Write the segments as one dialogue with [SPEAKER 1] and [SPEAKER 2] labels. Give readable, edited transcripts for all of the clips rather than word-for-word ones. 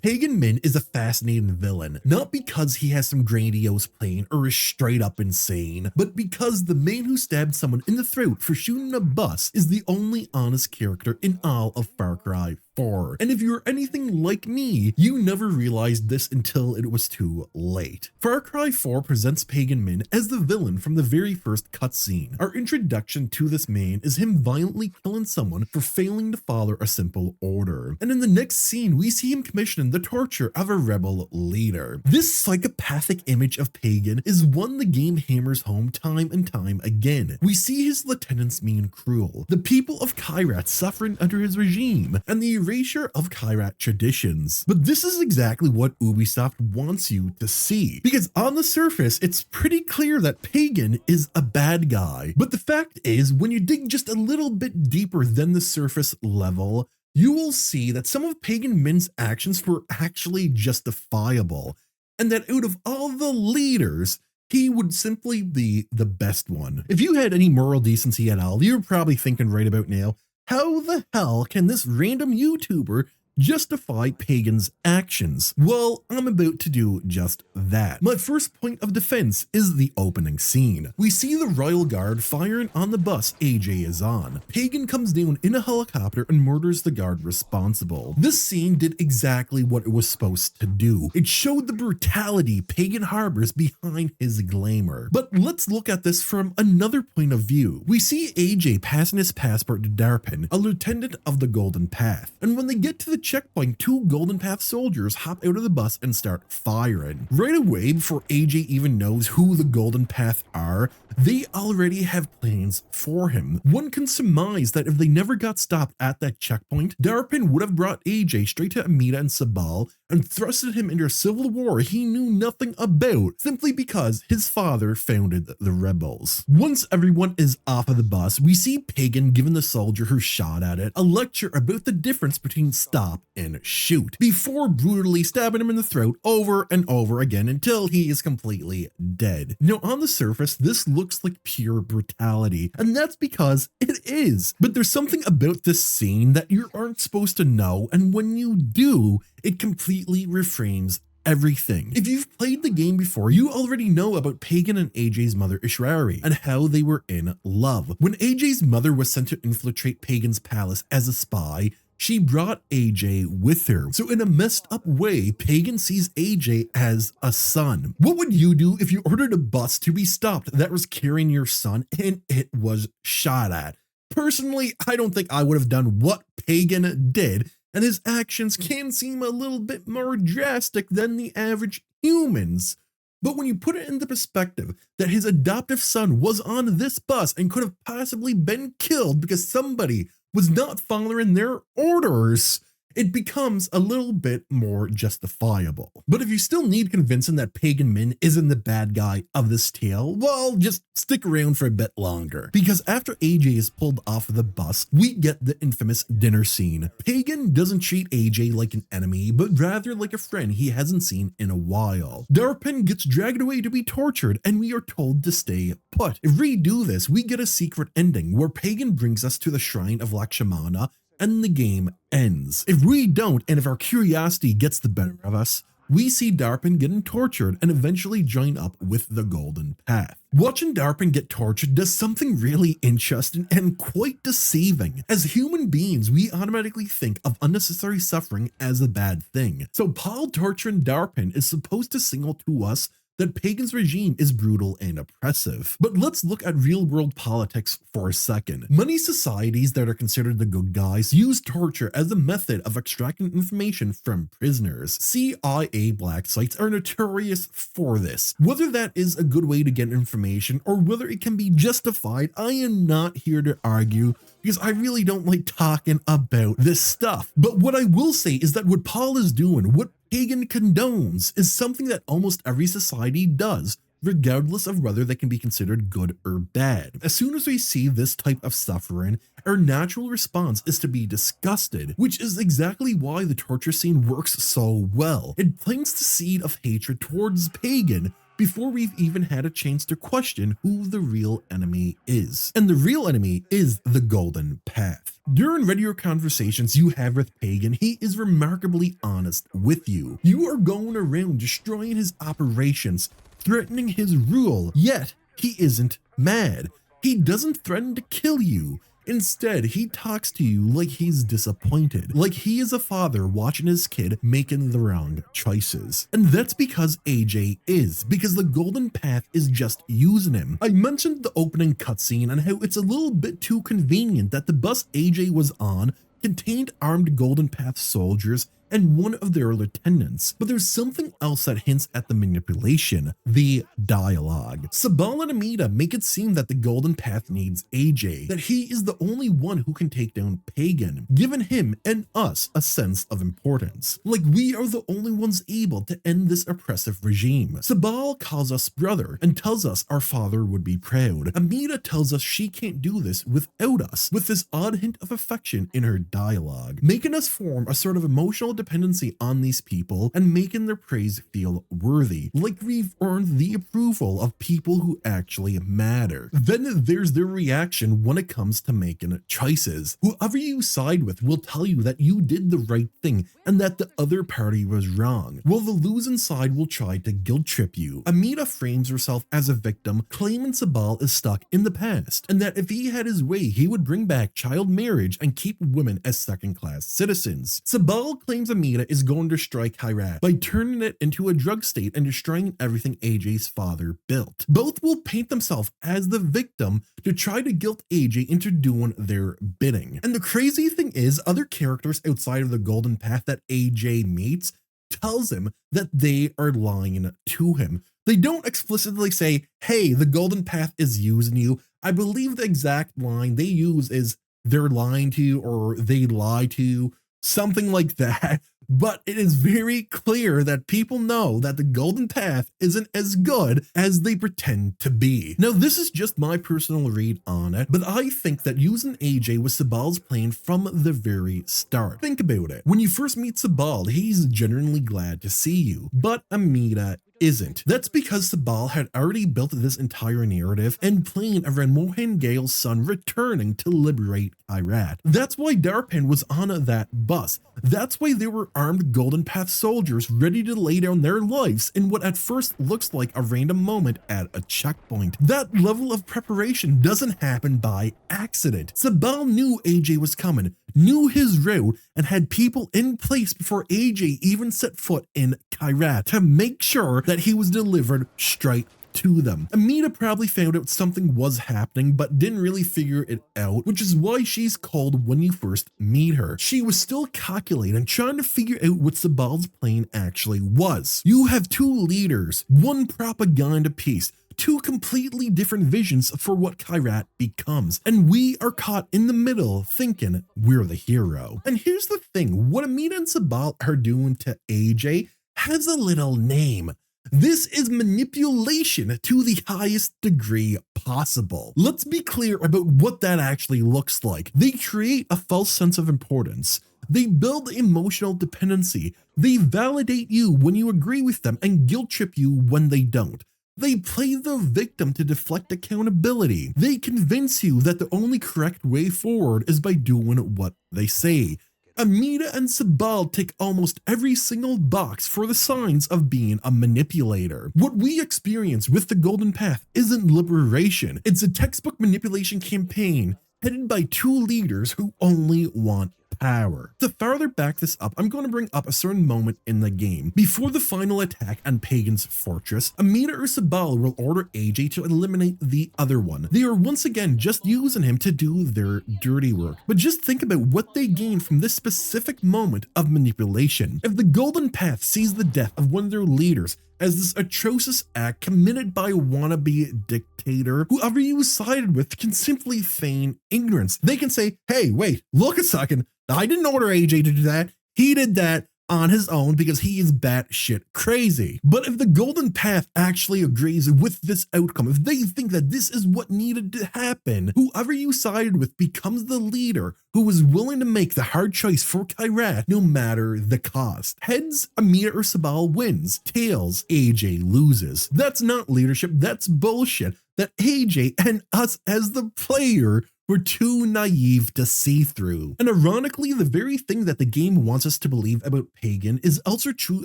[SPEAKER 1] Pagan Min is a fascinating villain, not because he has some grandiose plan or is straight up insane, but because the man who stabbed someone in the throat for shooting a bus is the only honest character in all of Far Cry 4. And if you're anything like me, you never realized this until it was too late. Far Cry 4 presents Pagan Min as the villain from the very first cutscene. Our introduction to this man is him violently killing someone for failing to follow a simple order. And in the next scene, we see him commissioning the torture of a rebel leader. This psychopathic image of Pagan is one the game hammers home time and time again. We see his lieutenants mean cruel, the people of Kyrat suffering under his regime, and the erasure of Kyrat traditions. But this is exactly what Ubisoft wants you to see, because on the surface, it's pretty clear that Pagan is a bad guy. But the fact is, when you dig just a little bit deeper than the surface level, you will see that some of Pagan Min's actions were actually justifiable, and that out of all the leaders, he would simply be the best one. If you had any moral decency at all, you're probably thinking right about now, how the hell can this random YouTuber justify Pagan's actions? Well, I'm about to do just that. My first point of defense is the opening scene. We see the Royal Guard firing on the bus AJ is on. Pagan comes down in a helicopter and murders the guard responsible. This scene did exactly what it was supposed to do. It showed the brutality Pagan harbors behind his glamour. But let's look at this from another point of view. We see AJ passing his passport to Darpin, a lieutenant of the Golden Path, and when they get to the checkpoint, two Golden Path soldiers hop out of the bus and start firing. Right away, before AJ even knows who the Golden Path are, they already have plans for him. One can surmise that if they never got stopped at that checkpoint, Darpin would have brought AJ straight to Amida and Sabal and thrusted him into a civil war he knew nothing about, simply because his father founded the rebels. Once everyone is off of the bus, we see Pagan giving the soldier who shot at it a lecture about the difference between stop and shoot, before brutally stabbing him in the throat over and over again until he is completely dead. Now, on the surface, this looks like pure brutality, and that's because it is. But there's something about this scene that you aren't supposed to know, and when you do, it completely reframes everything. If you've played the game before, you already know about Pagan and AJ's mother Ishrari and how they were in love. When AJ's mother was sent to infiltrate Pagan's palace as a spy, she brought AJ with her. So in a messed up way, Pagan sees AJ as a son. What would you do if you ordered a bus to be stopped that was carrying your son and it was shot at? Personally, I don't think I would have done what Pagan did, and his actions can seem a little bit more drastic than the average humans. But when you put it into perspective that his adoptive son was on this bus and could have possibly been killed because somebody was not following their orders, it becomes a little bit more justifiable. But if you still need convincing that Pagan Min isn't the bad guy of this tale, well, just stick around for a bit longer. Because after AJ is pulled off of the bus, we get the infamous dinner scene. Pagan doesn't treat AJ like an enemy, but rather like a friend he hasn't seen in a while. Darpin gets dragged away to be tortured, and we are told to stay put. If we do this, we get a secret ending where Pagan brings us to the shrine of Lakshmana, and the game ends. If we don't, and if our curiosity gets the better of us, we see Darpin getting tortured and eventually join up with the Golden Path. Watching Darpin get tortured does something really interesting and quite deceiving. As human beings, we automatically think of unnecessary suffering as a bad thing. So Paul torturing Darpin is supposed to signal to us that Pagan's regime is brutal and oppressive. But let's look at real-world politics for a second. Many societies that are considered the good guys use torture as a method of extracting information from prisoners. CIA black sites are notorious for this. Whether that is a good way to get information or whether it can be justified, I am not here to argue, because I really don't like talking about this stuff. But what I will say is that what Paul is doing, what Pagan condones, is something that almost every society does, regardless of whether they can be considered good or bad. As soon as we see this type of suffering, our natural response is to be disgusted, which is exactly why the torture scene works so well. It plants the seed of hatred towards Pagan, before we've even had a chance to question who the real enemy is. And the real enemy is the Golden Path. During regular conversations you have with Pagan, he is remarkably honest with you. You are going around destroying his operations, threatening his rule, yet he isn't mad. He doesn't threaten to kill you. Instead, he talks to you like he's disappointed, like he is a father watching his kid making the wrong choices. And that's because because the Golden Path is just using him. I mentioned the opening cutscene and how it's a little bit too convenient that the bus AJ was on contained armed Golden Path soldiers and one of their lieutenants. But there's something else that hints at the manipulation: the dialogue. Sabal and Amita make it seem that the Golden Path needs AJ, that he is the only one who can take down Pagan, giving him and us a sense of importance. Like we are the only ones able to end this oppressive regime. Sabal calls us brother and tells us our father would be proud. Amita tells us she can't do this without us, with this odd hint of affection in her dialogue, making us form a sort of emotional dependency on these people and making their praise feel worthy, like we've earned the approval of people who actually matter. Then there's their reaction when it comes to making choices. Whoever you side with will tell you that you did the right thing and that the other party was wrong, while the losing side will try to guilt trip you. Amita frames herself as a victim, claiming Sabal is stuck in the past, and that if he had his way he would bring back child marriage and keep women as second-class citizens. Sabal claims Amita is going to strike Kyrat by turning it into a drug state and destroying everything AJ's father built. Both will paint themselves as the victim to try to guilt AJ into doing their bidding. And the crazy thing is, other characters outside of the Golden Path that AJ meets tells him that they are lying to him. They don't explicitly say, hey, the Golden Path is using you. I believe the exact line they use is they're lying to you or they lie to you, something like that. But it is very clear that people know that the Golden Path isn't as good as they pretend to be. Now, this is just my personal read on it, but I think that using AJ was Sabal's plan from the very start. Think about it. When you first meet Sabal, he's genuinely glad to see you, but Amita isn't. That's because Sabal had already built this entire narrative and playing around Mohan Gale's son returning to liberate Kyrat. That's why Darpan was on that bus. That's why there were armed Golden Path soldiers ready to lay down their lives in what at first looks like a random moment at a checkpoint. That level of preparation doesn't happen by accident. Sabal knew AJ was coming, knew his route, and had people in place before AJ even set foot in Kyrat to make sure that he was delivered straight to them. Amita probably found out something was happening but didn't really figure it out, which is why she's called when you first meet her. She was still calculating, trying to figure out what Sabal's plan actually was. You have two leaders, one propaganda piece, two completely different visions for what Kyrat becomes, and we are caught in the middle thinking we're the hero. And here's the thing, what Amita and Sabal are doing to AJ has a little name. This is manipulation to the highest degree possible. Let's be clear about what that actually looks like. They create a false sense of importance. They build emotional dependency. They validate you when you agree with them and guilt trip you when they don't. They play the victim to deflect accountability. They convince you that the only correct way forward is by doing what they say. Amita and Sabal tick almost every single box for the signs of being a manipulator. What we experience with the Golden Path isn't liberation. It's a textbook manipulation campaign headed by two leaders who only want power. To further back this up, I'm going to bring up a certain moment in the game. Before the final attack on Pagan's fortress, Amita or Sabal will order AJ to eliminate the other one. They are once again just using him to do their dirty work. But just think about what they gain from this specific moment of manipulation. If the Golden Path sees the death of one of their leaders as this atrocious act committed by a wannabe dictator, whoever you sided with can simply feign ignorance. They can say, hey, wait, look a second. I didn't order AJ to do that. He did that. on his own because he is batshit crazy. But if the Golden Path actually agrees with this outcome, if they think that this is what needed to happen, whoever you sided with becomes the leader who is willing to make the hard choice for Kyrat no matter the cost. Heads, Amita or Sabal wins. Tails, AJ loses. That's not leadership, that's bullshit that AJ and us as the player were too naive to see through. And ironically, the very thing that the game wants us to believe about Pagan is also true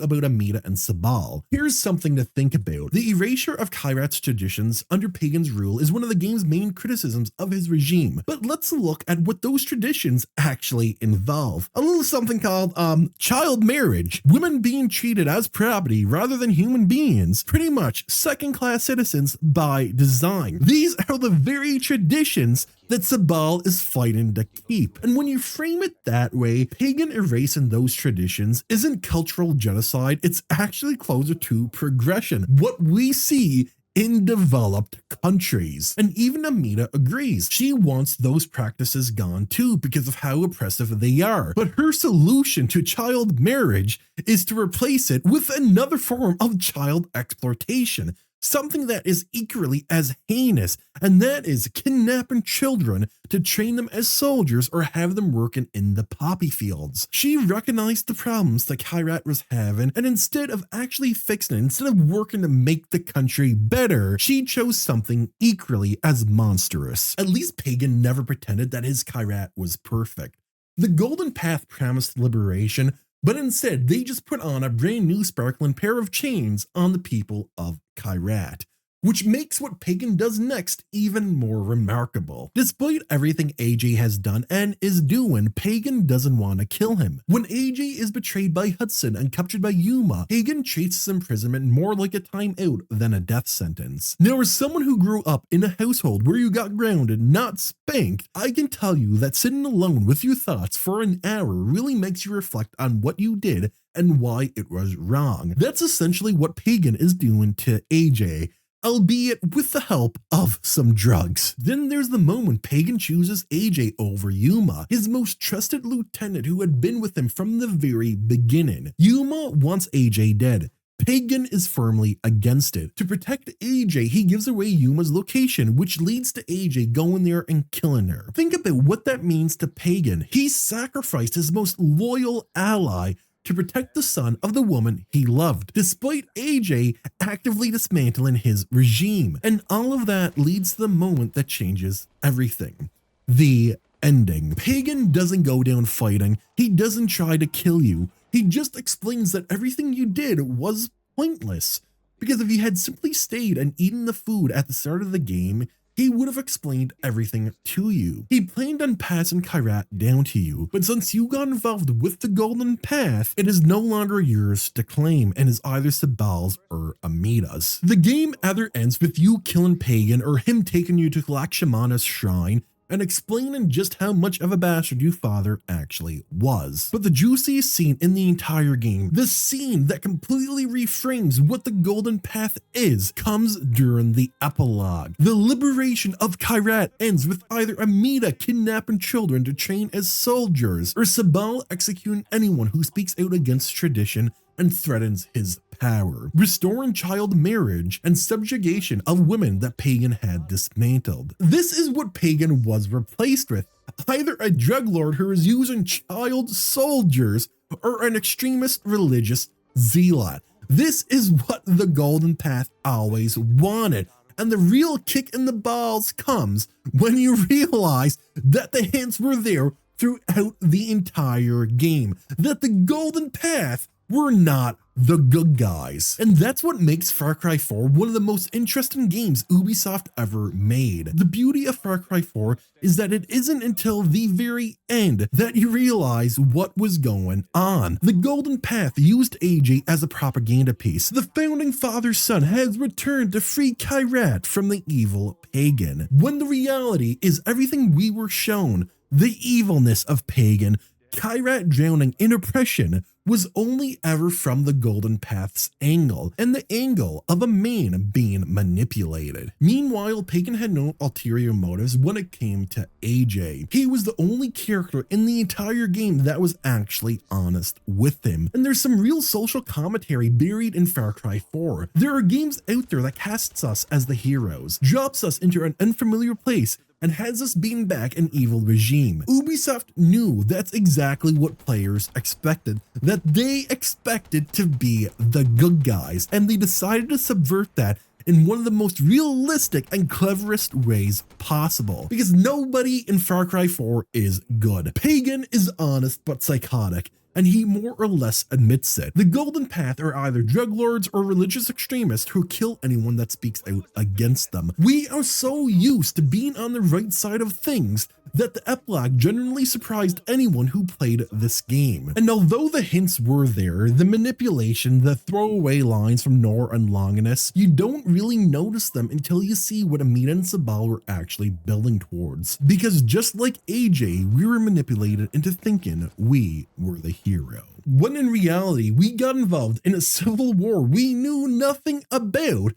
[SPEAKER 1] about Amita and Sabal. Here's something to think about. The erasure of Kyrat's traditions under Pagan's rule is one of the game's main criticisms of his regime. But let's look at what those traditions actually involve. A little something called child marriage, women being treated as property rather than human beings, pretty much second-class citizens by design. These are the very traditions that Sabal is fighting to keep. And when you frame it that way, Pagan erasing those traditions isn't cultural genocide, it's actually closer to progression, what we see in developed countries. And even Amita agrees. She wants those practices gone too because of how oppressive they are. But her solution to child marriage is to replace it with another form of child exploitation, something that is equally as heinous, and that is kidnapping children to train them as soldiers or have them working in the poppy fields. She recognized the problems that Kyrat was having, and instead of actually fixing it, instead of working to make the country better, she chose something equally as monstrous. At least Pagan never pretended that his Kyrat was perfect. The Golden Path promised liberation, but instead they just put on a brand new sparkling pair of chains on the people of Kyrat, which makes what Pagan does next even more remarkable. Despite everything AJ has done and is doing, Pagan doesn't want to kill him. When AJ is betrayed by Hudson and captured by Yuma, Pagan treats his imprisonment more like a time out than a death sentence. Now, as someone who grew up in a household where you got grounded, not spanked, I can tell you that sitting alone with your thoughts for an hour really makes you reflect on what you did and why it was wrong. That's essentially what Pagan is doing to AJ, albeit with the help of some drugs. Then there's the moment Pagan chooses AJ over Yuma, his most trusted lieutenant who had been with him from the very beginning. Yuma wants AJ dead. Pagan is firmly against it. To protect AJ, he gives away Yuma's location, which leads to AJ going there and killing her. Think about what that means to Pagan. He sacrificed his most loyal ally to protect the son of the woman he loved, despite AJ actively dismantling his regime. And all of that leads to the moment that changes everything. The ending. Pagan doesn't go down fighting. He doesn't try to kill you. He just explains that everything you did was pointless. Because if you had simply stayed and eaten the food at the start of the game, he would have explained everything to you. He planned on passing Kyrat down to you, but since you got involved with the Golden Path, it is no longer yours to claim and is either Sabal's or Amita's. The game either ends with you killing Pagan or him taking you to Lakshmana's shrine and explaining just how much of a bastard your father actually was. But the juiciest scene in the entire game, the scene that completely reframes what the Golden Path is, comes during the epilogue. The liberation of Kyrat ends with either Amita kidnapping children to train as soldiers, or Sabal executing anyone who speaks out against tradition and threatens his power, restoring child marriage and subjugation of women that Pagan had dismantled. This is what Pagan was replaced with, either a drug lord who is using child soldiers or an extremist religious zealot. This is what the Golden Path always wanted. And the real kick in the balls comes when you realize that the hints were there throughout the entire game, that the Golden Path were not the good guys. And that's what makes Far Cry 4 one of the most interesting games Ubisoft ever made. The beauty of Far Cry 4 is that it isn't until the very end that you realize what was going on. The Golden Path used AJ as a propaganda piece. The founding father's son has returned to free Kyrat from the evil Pagan, when the reality is everything we were shown, the evilness of Pagan, Kyrat drowning in oppression, was only ever from the Golden Path's angle, and the angle of a man being manipulated. Meanwhile, Pagan had no ulterior motives when it came to AJ. He was the only character in the entire game that was actually honest with him. And there's some real social commentary buried in Far Cry 4. There are games out there that casts us as the heroes, drops us into an unfamiliar place, and has us being back an evil regime. Ubisoft knew that's exactly what players expected, that they expected to be the good guys, and they decided to subvert that in one of the most realistic and cleverest ways possible, because nobody in Far Cry 4 is good. Pagan is honest but psychotic, and he more or less admits it. The Golden Path are either drug lords or religious extremists who kill anyone that speaks out against them. We are so used to being on the right side of things that the epilogue generally surprised anyone who played this game. And although the hints were there, the manipulation, the throwaway lines from Nor and Longinus, you don't really notice them until you see what Amina and Sabal were actually building towards. Because just like AJ, we were manipulated into thinking we were the hero, when in reality we got involved in a civil war we knew nothing about,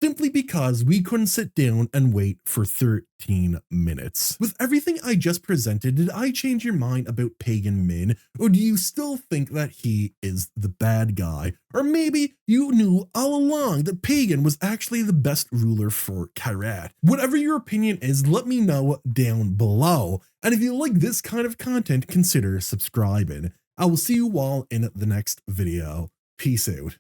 [SPEAKER 1] simply because we couldn't sit down and wait for 13 minutes. With everything I just presented, did I change your mind about Pagan Min, or do you still think that he is the bad guy? Or maybe you knew all along that Pagan was actually the best ruler for Kyrat. Whatever your opinion is, let me know down below. And if you like this kind of content, consider subscribing. I will see you all in the next video. Peace out.